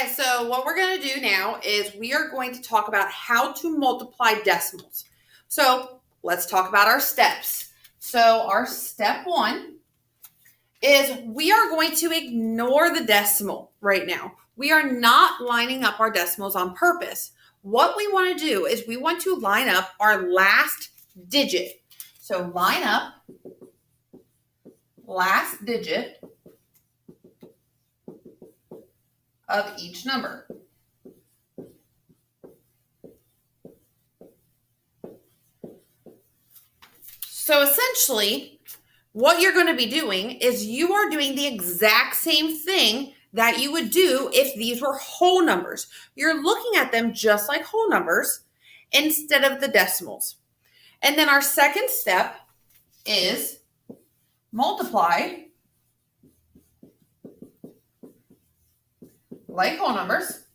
guys, so what we're going to do now is we are going to talk about how to multiply decimals. So let's talk about our steps. So our step one is we are going to ignore the decimal right now. We are not lining up our decimals on purpose. What we want to do is we want to line up our last digit. So line up last digit of each number. So essentially, what you're going to be doing is you are doing the exact same thing that you would do if these were whole numbers. You're looking at them just like whole numbers instead of the decimals. And then our second step is multiply like whole numbers.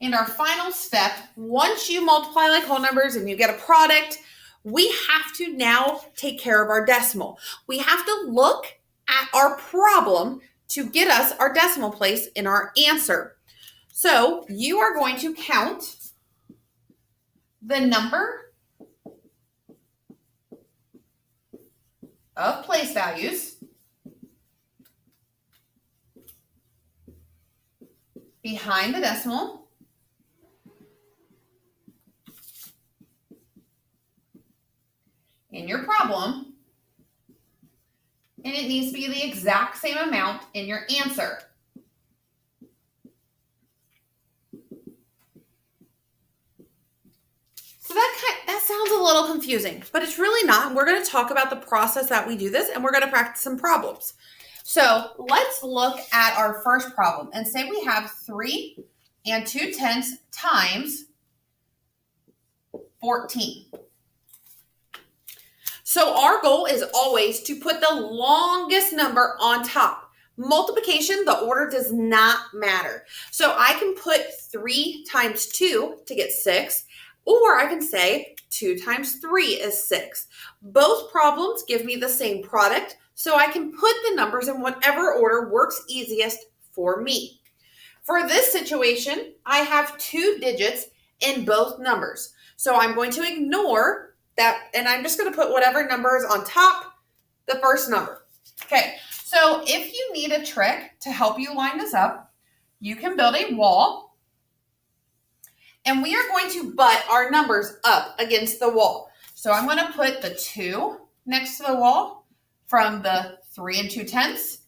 And our final step, once you multiply like whole numbers and you get a product, we have to now take care of our decimal. We have to look at our problem to get us our decimal place in our answer. So you are going to count the number of place values behind the decimal in your problem, and it needs to be the exact same amount in your answer. So that sounds a little confusing, but it's really not. We're going to talk about the process that we do this, and we're going to practice some problems. So let's look at our first problem and say we have 3 2/10 times 14. So our goal is always to put the longest number on top. Multiplication, the order does not matter. So I can put 3 times 2 to get 6, or I can say 2 times 3 is 6. Both problems give me the same product, so I can put the numbers in whatever order works easiest for me. For this situation, I have 2 digits in both numbers. So I'm going to ignore that, and I'm just going to put whatever number is on top, the first number. Okay, so if you need a trick to help you line this up, you can build a wall, and we are going to butt our numbers up against the wall. So I'm going to put the 2 next to the wall from the 3 2/10,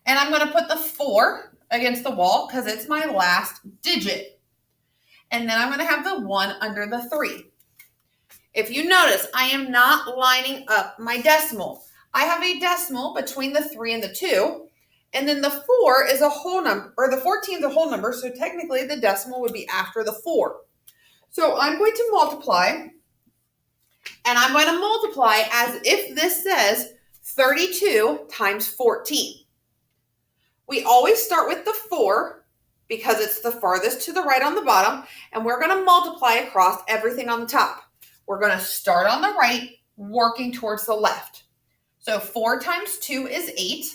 and I'm going to put the 4 against the wall because it's my last digit. And then I'm going to have the 1 under the 3. If you notice, I am not lining up my decimal. I have a decimal between the 3 and the 2, and then the 4 is a whole number, or the 14 is a whole number, so technically the decimal would be after the 4. So I'm going to multiply, and I'm going to multiply as if this says 32 times 14. We always start with the 4 because it's the farthest to the right on the bottom, and we're going to multiply across everything on the top. We're going to start on the right, working towards the left. So 4 times 2 is 8.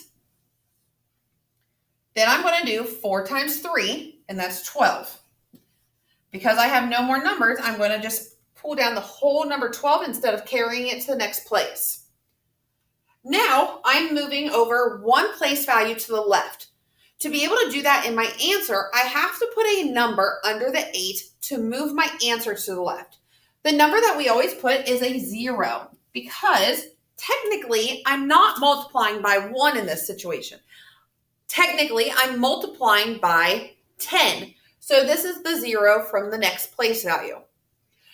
Then I'm going to do 4 times 3, and that's 12. Because I have no more numbers, I'm going to just pull down the whole number 12 instead of carrying it to the next place. Now I'm moving over 1 place value to the left. To be able to do that in my answer, I have to put a number under the 8 to move my answer to the left. The number that we always put is a 0 because technically I'm not multiplying by 1 in this situation. Technically, I'm multiplying by 10. So this is the 0 from the next place value.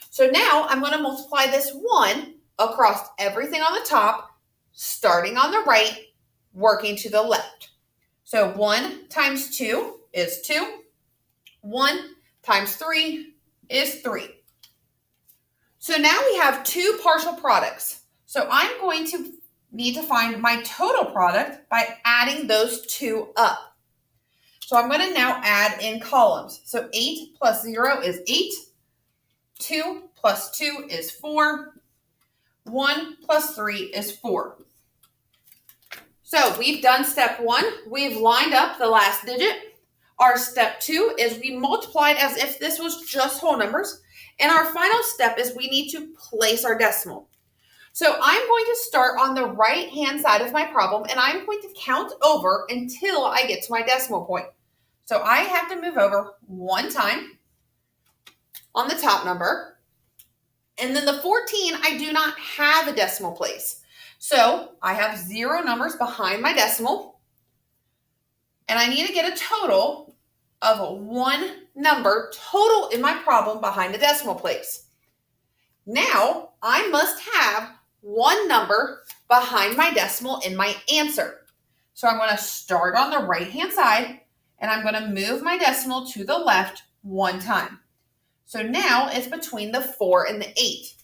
So now I'm going to multiply this 1 across everything on the top, starting on the right, working to the left. So 1 times 2 is 2. 1 times 3 is 3. So now we have 2 partial products. So I'm going to need to find my total product by adding those 2 up. So I'm going to now add in columns. So 8 plus 0 is 8. 2 plus 2 is 4. 1 plus 3 is 4. So we've done step 1. We've lined up the last digit. Our step 2 is we multiplied as if this was just whole numbers. And our final step is we need to place our decimal. So I'm going to start on the right-hand side of my problem, and I'm going to count over until I get to my decimal point. So I have to move over one time on the top number. And then the 14, I do not have a decimal place. So I have 0 numbers behind my decimal. And I need to get a total of 1 number total in my problem behind the decimal place. Now, I must have 1 number behind my decimal in my answer. So I'm going to start on the right-hand side, and I'm going to move my decimal to the left 1 time. So now it's between the 4 and the 8.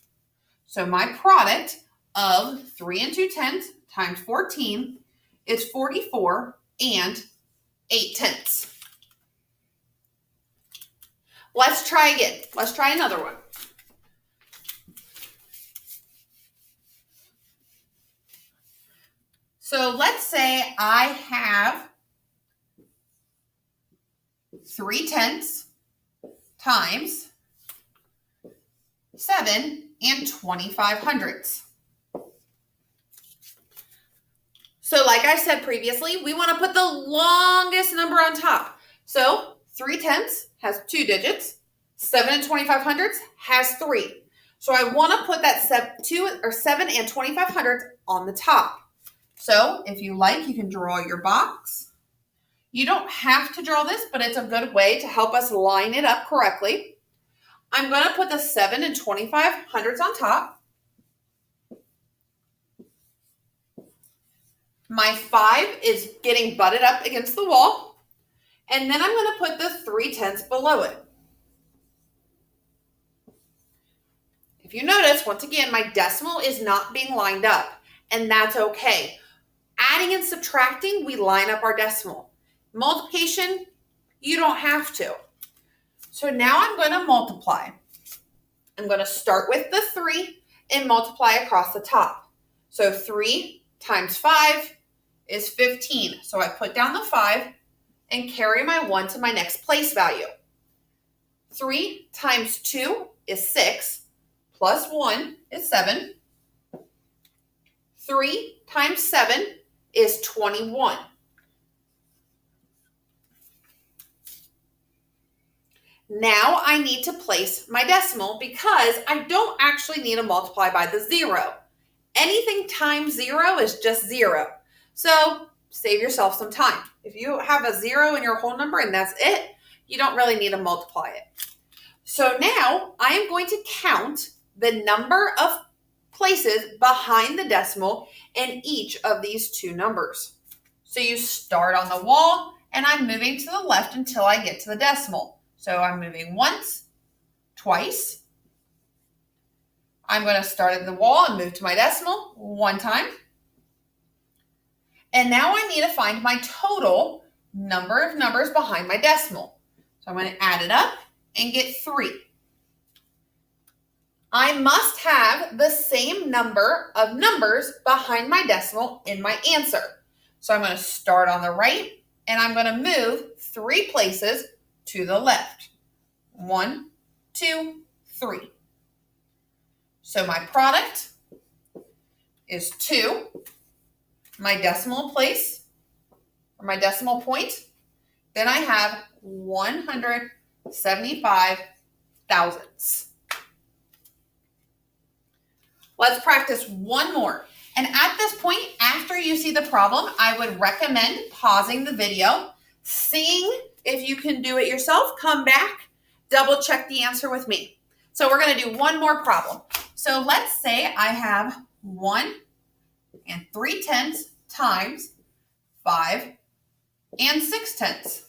So my product of 3 2/10 times 14 is 44 and 8/10. Let's try again. Let's try another one. So let's say I have 3/10 times 7 and 25 hundredths. So like I said previously, we want to put the longest number on top. So 3/10 has 2 digits. 7 and 25 hundredths has 3. So I want to put that 7 and 25 hundredths on the top. So if you like, you can draw your box. You don't have to draw this, but it's a good way to help us line it up correctly. I'm going to put the 7 and 25 hundredths on top. My 5 is getting butted up against the wall. And then I'm going to put the 3/10 below it. If you notice, once again, my decimal is not being lined up, and that's okay. Adding and subtracting, we line up our decimal. Multiplication, you don't have to. So now I'm going to multiply. I'm going to start with the 3 and multiply across the top. So 3 times 5 is 15. So I put down the 5 and carry my 1 to my next place value. 3 times 2 is 6, plus 1 is 7. 3 times 7 is 21. Now I need to place my decimal because I don't actually need to multiply by the 0. Anything times 0 is just 0. So save yourself some time. If you have a 0 in your whole number and that's it, you don't really need to multiply it. So now I am going to count the number of places behind the decimal in each of these 2 numbers. So you start on the wall, and I'm moving to the left until I get to the decimal. So I'm moving once, twice. I'm going to start at the wall and move to my decimal 1 time. And now I need to find my total number of numbers behind my decimal. So I'm going to add it up and get 3. I must have the same number of numbers behind my decimal in my answer. So I'm going to start on the right, and I'm going to move 3 places to the left. 1, 2, 3. So my product is 2. My decimal place, or my decimal point, then I have 175 thousandths. Let's practice one more. And at this point, after you see the problem, I would recommend pausing the video, seeing if you can do it yourself, come back, double check the answer with me. So we're going to do one more problem. So let's say I have 1 and 3/10 times 5 and 6/10.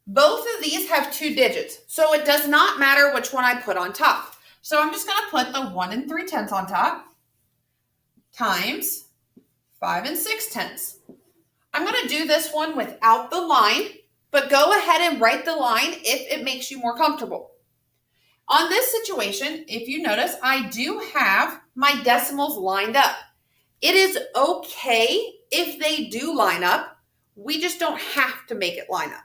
Both of these have 2 digits, so it does not matter which one I put on top. So I'm just going to put the 1 and 3/10 on top times 5 and 6/10. I'm going to do this one without the line, but go ahead and write the line if it makes you more comfortable. On this situation, if you notice, I do have my decimals lined up. It is okay if they do line up. We just don't have to make it line up.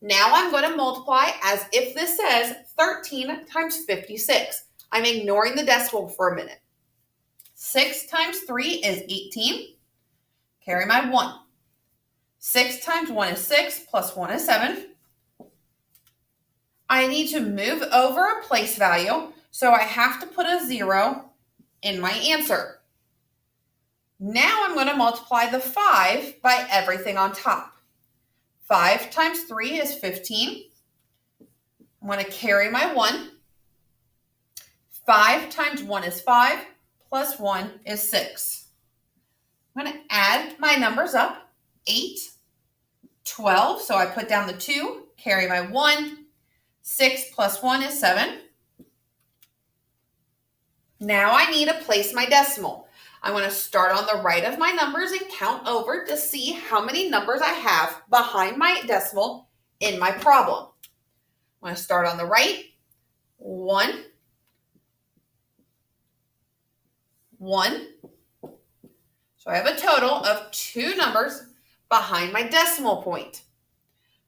Now I'm going to multiply as if this says 13 times 56. I'm ignoring the decimal for a minute. 6 times 3 is 18. Carry my 1. 6 times 1 is 6, plus 1 is 7. I need to move over a place value, so I have to put a 0 in my answer. Now I'm going to multiply the 5 by everything on top. 5 times 3 is 15. I'm going to carry my 1. 5 times 1 is 5, plus 1 is 6. I'm going to add my numbers up. 8, 12, so I put down the 2, carry my 1. 6 plus 1 is 7. Now I need to place my decimal. I'm going to start on the right of my numbers and count over to see how many numbers I have behind my decimal in my problem. I'm going to start on the right. 1, 1. So I have a total of 2 numbers behind my decimal point.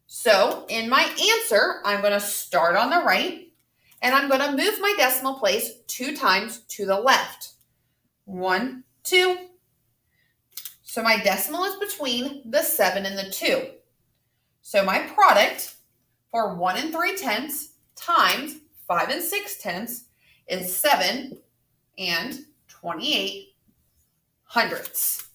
So in my answer, I'm going to start on the right, and I'm going to move my decimal place 2 times to the left. 1, 2. So my decimal is between the 7 and the 2. So my product for 1 3/10 times 5 6/10 is 7 and 28 hundredths.